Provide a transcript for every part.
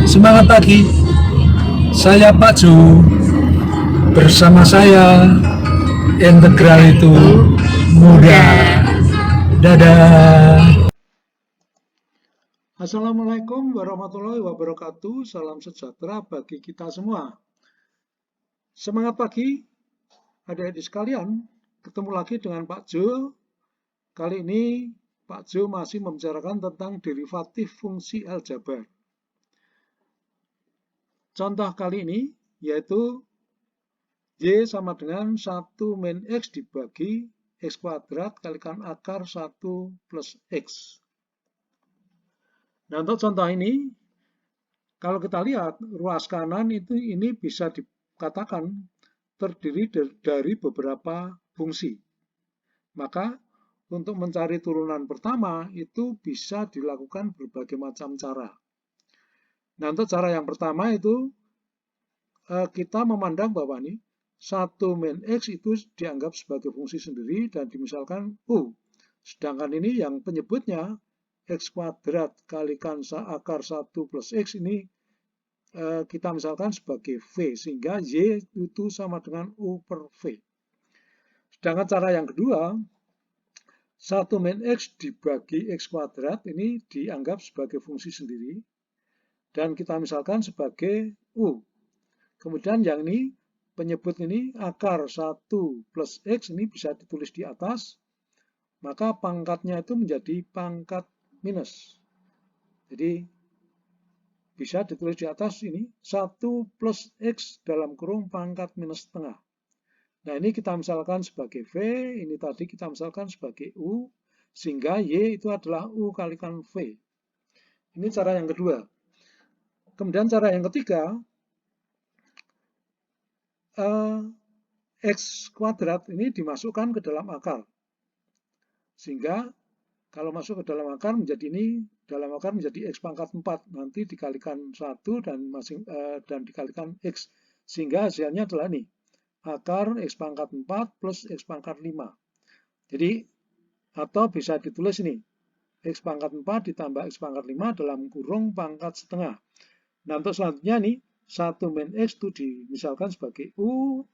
semangat pagi. Saya Pak Jo. Bersama saya integral itu mudah. Dadah. Assalamualaikum warahmatullahi wabarakatuh. Salam sejahtera bagi kita semua. Semangat pagi, adik-adik sekalian. Ketemu lagi dengan Pak Jo. Kali ini Pak Jo masih membicarakan tentang derivatif fungsi aljabar. Contoh kali ini yaitu Y sama dengan 1 min X dibagi X kuadrat kalikan akar 1 plus X. Nah, untuk contoh ini, kalau kita lihat ruas kanan ini bisa dikatakan terdiri dari beberapa fungsi. Maka untuk mencari turunan pertama itu bisa dilakukan berbagai macam cara. Nah, untuk cara yang pertama itu kita memandang bahwa nih 1 min X itu dianggap sebagai fungsi sendiri dan dimisalkan U. Sedangkan ini yang penyebutnya X kuadrat kalikan akar 1 plus X ini kita misalkan sebagai V, sehingga Y itu sama dengan U per V. Sedangkan cara yang kedua, 1 min X dibagi X kuadrat ini dianggap sebagai fungsi sendiri, dan kita misalkan sebagai U. Kemudian yang ini, penyebut ini akar 1 plus X ini bisa ditulis di atas, maka pangkatnya itu menjadi pangkat minus. Jadi bisa ditulis di atas ini 1 plus X dalam kurung pangkat minus setengah. Nah, ini kita misalkan sebagai V, ini tadi kita misalkan sebagai U, sehingga Y itu adalah U kalikan V. Ini cara yang kedua. Kemudian cara yang ketiga, X kuadrat ini dimasukkan ke dalam akar. Sehingga kalau masuk ke dalam akar menjadi ini, dalam akar menjadi X pangkat 4, nanti dikalikan 1 dan dikalikan X. Sehingga hasilnya adalah ini, akar X pangkat 4 plus X pangkat 5. Jadi, atau bisa ditulis ini, X pangkat 4 ditambah X pangkat 5 dalam kurung pangkat setengah. Nah, untuk selanjutnya nih, 1 min X itu dimisalkan sebagai U,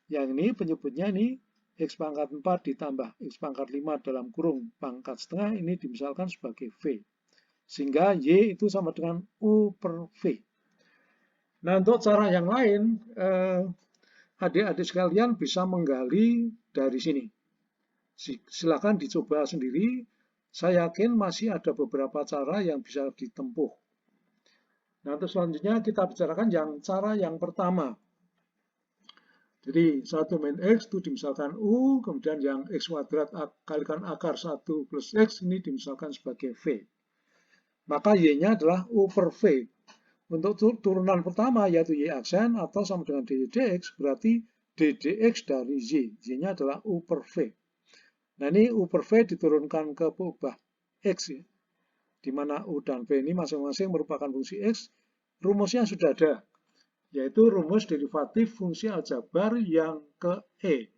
yang ini penyebutnya ini, X pangkat 4 ditambah X pangkat 5 dalam kurung pangkat setengah, ini dimisalkan sebagai V. Sehingga Y itu sama dengan U per V. Nah, untuk cara yang lain, adik-adik sekalian bisa menggali dari sini. Silakan dicoba sendiri. Saya yakin masih ada beberapa cara yang bisa ditempuh. Nah, untuk selanjutnya kita bicarakan cara yang pertama. Jadi 1 min X itu dimisalkan U, kemudian yang X kuadrat kalikan akar 1 plus X ini dimisalkan sebagai V. Maka Y-nya adalah U per V. Untuk turunan pertama yaitu Y aksen atau sama dengan dx, berarti ddx dari Y. Y-nya adalah U per V. Nah, ini U per V diturunkan ke peubah X ya. Di mana U dan V ini masing-masing merupakan fungsi X, rumusnya sudah ada, yaitu rumus derivatif fungsi aljabar yang ke E.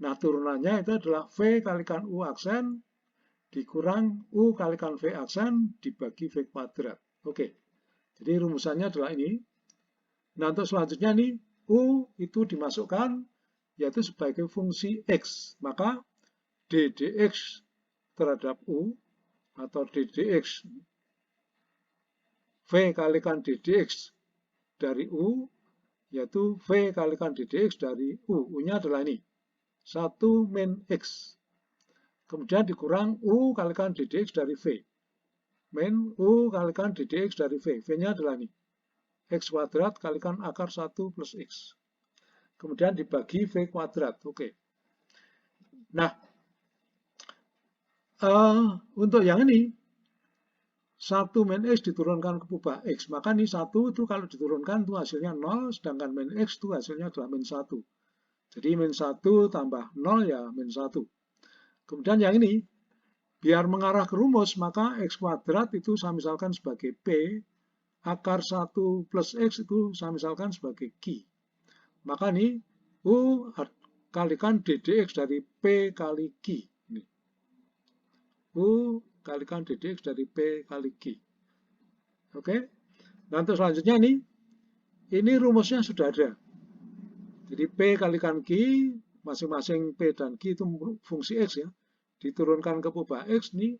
Nah, turunannya itu adalah V kalikan U aksen dikurang U kalikan V aksen dibagi V kuadrat. Oke, jadi rumusannya adalah ini. Nah, untuk selanjutnya nih, U itu dimasukkan, yaitu sebagai fungsi X. Maka ddx terhadap U, atau ddx V kalikan ddx dari U, yaitu V kalikan ddx dari U. U-nya adalah ini, 1 min X. Kemudian dikurang U kalikan ddx dari V. Min U kalikan ddx dari V. V-nya adalah ini, X kuadrat kalikan akar 1 plus X. Kemudian dibagi V kuadrat. Oke. Nah, untuk yang ini, 1 min X diturunkan ke peubah X. Maka ini 1 itu kalau diturunkan itu hasilnya 0, sedangkan min X itu hasilnya adalah min 1. Jadi min 1 tambah 0 ya min 1. Kemudian yang ini, biar mengarah ke rumus, maka X kuadrat itu saya misalkan sebagai P, akar 1 plus X itu saya misalkan sebagai Q. Maka ini U kalikan ddx dari P kali Q. Ini. U kalikan ddx dari P kali Q. Oke, Nah, untuk selanjutnya nih, ini rumusnya sudah ada. Jadi P kalikan Q, masing-masing P dan Q itu fungsi X ya, diturunkan ke pubah X nih,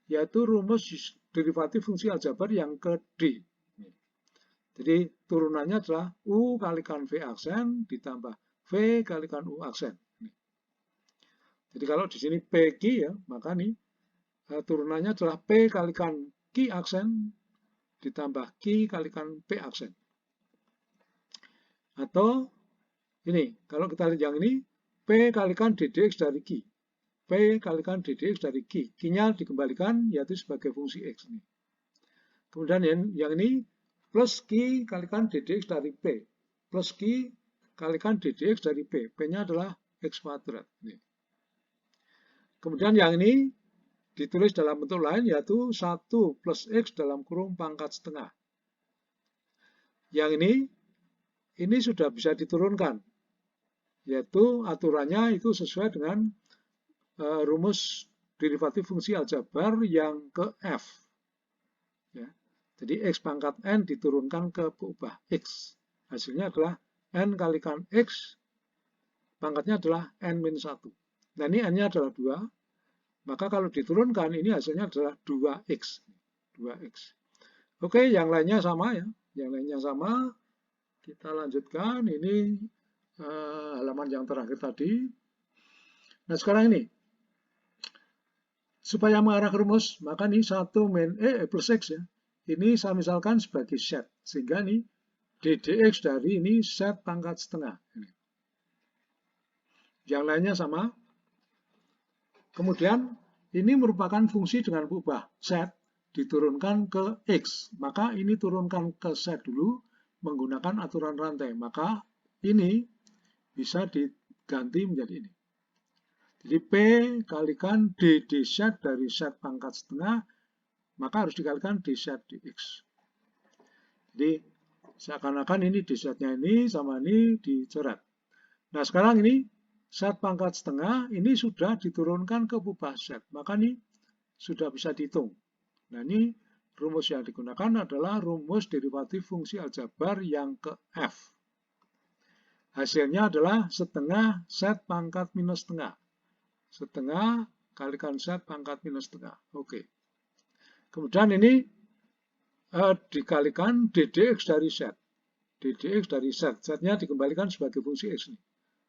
yaitu rumus derivatif fungsi aljabar yang ke D. Jadi turunannya adalah U kalikan V aksen ditambah V kalikan U aksen. Jadi kalau di sini PQ ya, maka nih turunannya adalah P kalikan Q aksen ditambah Q kalikan P aksen. Atau ini, kalau kita lihat yang ini, P kalikan DDX dari Q. P kalikan DDX dari Q. Q-nya dikembalikan yaitu sebagai fungsi X. Kemudian yang ini, plus Q kalikan DDX dari P. Plus Q kalikan DDX dari P. P-nya adalah X kuadrat. Kemudian yang ini ditulis dalam bentuk lain yaitu 1 plus X dalam kurung pangkat setengah. Yang ini sudah bisa diturunkan. Yaitu aturannya itu sesuai dengan rumus derivatif fungsi aljabar yang ke F. Ya. Jadi X pangkat N diturunkan ke pubah X. Hasilnya adalah N kalikan X, pangkatnya adalah N-1. Nah ini N-nya adalah 2, maka kalau diturunkan ini hasilnya adalah 2X. 2X. Oke, yang lainnya sama ya. Yang lainnya sama. Kita lanjutkan, ini halaman yang terakhir tadi. Nah sekarang ini, supaya mengarah ke rumus, maka nih 1 min E plus X ya. Ini saya misalkan sebagai set. Sehingga nih DDX dari ini set pangkat setengah. Yang lainnya sama. Kemudian ini merupakan fungsi dengan pubah set diturunkan ke X. Maka ini turunkan ke set dulu menggunakan aturan rantai. Maka ini bisa diganti menjadi ini. Jadi P kalikan DD set dari set pangkat setengah, maka harus dikalikan D set dx. Jadi seakan-akan ini D setnya ini sama ini dicoret. Nah sekarang ini set pangkat setengah ini sudah diturunkan ke pubah set, maka ini sudah bisa dihitung. Nah ini rumus yang digunakan adalah rumus derivatif fungsi aljabar yang ke F. Hasilnya adalah setengah set pangkat minus setengah. Setengah kalikan set pangkat minus setengah. Oke. Kemudian ini dikalikan DDX dari set. DDX dari set. Setnya dikembalikan sebagai fungsi X.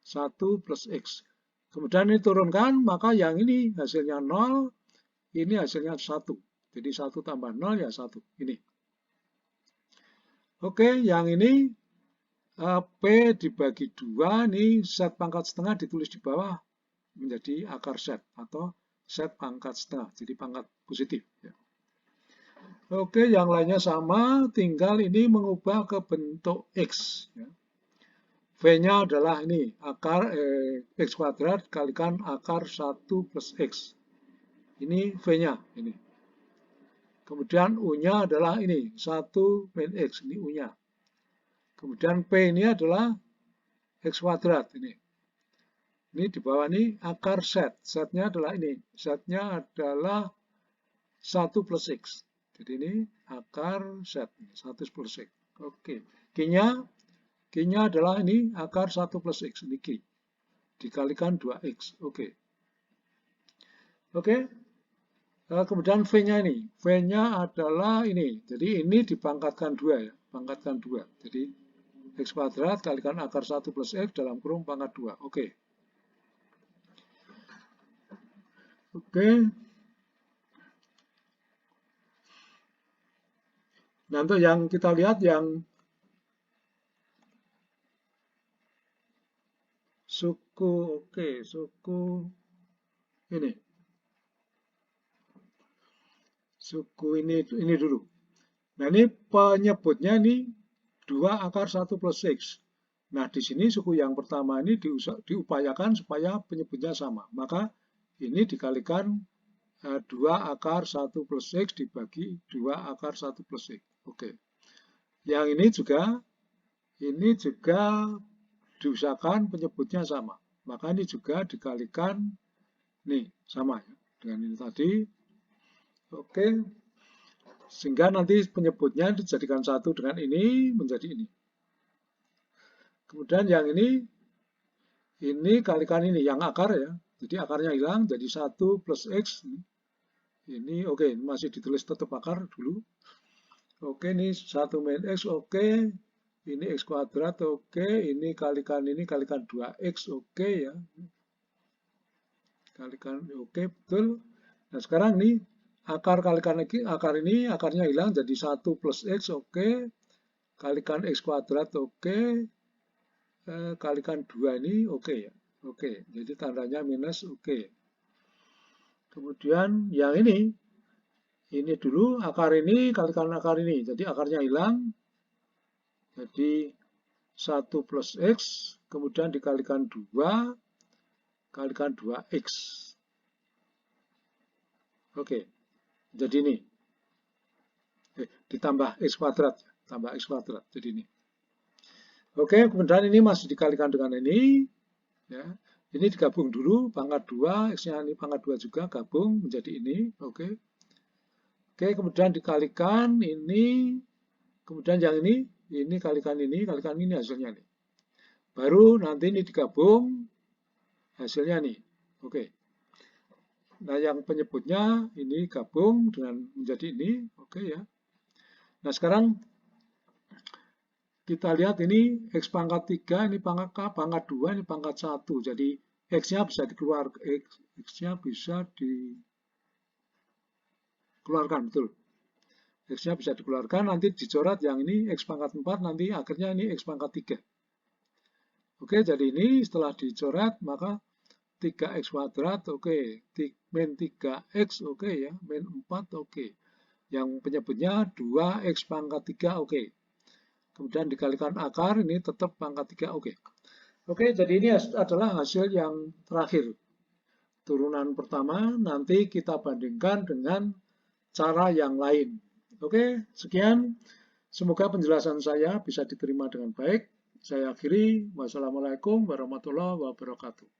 1 plus X. Kemudian ini turunkan, maka yang ini hasilnya 0, ini hasilnya 1. Jadi 1 tambah 0 ya 1. Ini. Oke, yang ini P dibagi 2, ini set pangkat setengah ditulis di bawah menjadi akar set atau set pangkat setengah, jadi pangkat positif. Ya. Oke, yang lainnya sama, tinggal ini mengubah ke bentuk X. Ya. V-nya adalah ini, akar X kuadrat kalikan akar 1 plus X. Ini V-nya, ini. Kemudian U-nya adalah ini, 1 min X, ini U-nya. Kemudian P ini adalah X kuadrat, ini. Ini di bawah ini akar set. Setnya adalah ini. Setnya adalah 1 plus X. Jadi ini akar set. 1 plus X. Oke. Q-nya adalah ini akar 1 plus X. Ini Q. Dikalikan 2X. Oke. Oke. Kemudian V-nya ini. V-nya adalah ini. Jadi ini dipangkatkan 2 ya. Pangkatkan 2. Jadi X kuadrat kalikan akar 1 plus X dalam kurung pangkat 2. Oke. Oke. Nah, untuk yang kita lihat yang suku, oke, suku ini. Suku ini dulu. Nah, ini penyebutnya ini 2 akar 1 plus X. Nah, di sini suku yang pertama ini diupayakan supaya penyebutnya sama. Maka ini dikalikan 2 akar 1 plus X dibagi 2 akar 1 plus X. Oke. Yang ini juga diusahakan penyebutnya sama. Maka ini juga dikalikan, nih, sama ya, dengan ini tadi. Oke. Sehingga nanti penyebutnya dijadikan satu dengan ini menjadi ini. Kemudian yang ini kalikan ini, yang akar ya. Jadi akarnya hilang, jadi 1 plus X. Ini oke, masih ditulis tetap akar dulu. Oke, ini 1 min X, oke. Ini X kuadrat, oke. Ini kalikan 2X, oke ya. Kalikan, oke, betul. Nah, sekarang nih, akar kalikan lagi, akar ini, akarnya hilang, jadi 1 plus X, oke. Kalikan X kuadrat, oke. Kalikan 2 ini, oke ya. Oke, jadi tandanya minus, oke. Kemudian yang ini dulu akar ini kalikan akar ini, jadi akarnya hilang, jadi 1 plus X, kemudian dikalikan 2, kalikan 2X. Oke, jadi ini. Ditambah X kuadrat, tambah X kuadrat, jadi ini. Oke, kemudian ini masih dikalikan dengan ini, ya. Ini digabung dulu, pangkat 2, X-nya ini pangkat 2 juga, gabung menjadi ini, oke. Oke, kemudian dikalikan ini, kemudian yang ini kalikan ini hasilnya nih. Baru nanti ini digabung, hasilnya nih, oke. Nah, yang penyebutnya ini gabung dengan menjadi ini, oke ya. Nah, sekarang kita lihat ini X pangkat 3, ini pangkat K, pangkat 2, ini pangkat 1. Jadi X-nya bisa dikeluarkan, X-nya bisa dikeluarkan, betul. X-nya bisa dikeluarkan, nanti dicoret yang ini X pangkat 4, nanti akhirnya ini X pangkat 3. Oke, jadi ini setelah dicoret, maka 3X kuadrat, oke. Min 3X, oke ya. Min 4, oke. Yang penyebutnya 2X pangkat 3, oke. Kemudian dikalikan akar, ini tetap pangkat 3, oke. Oke, jadi ini adalah hasil yang terakhir. Turunan pertama, nanti kita bandingkan dengan cara yang lain. Oke, sekian. Semoga penjelasan saya bisa diterima dengan baik. Saya akhiri. Wassalamualaikum warahmatullahi wabarakatuh.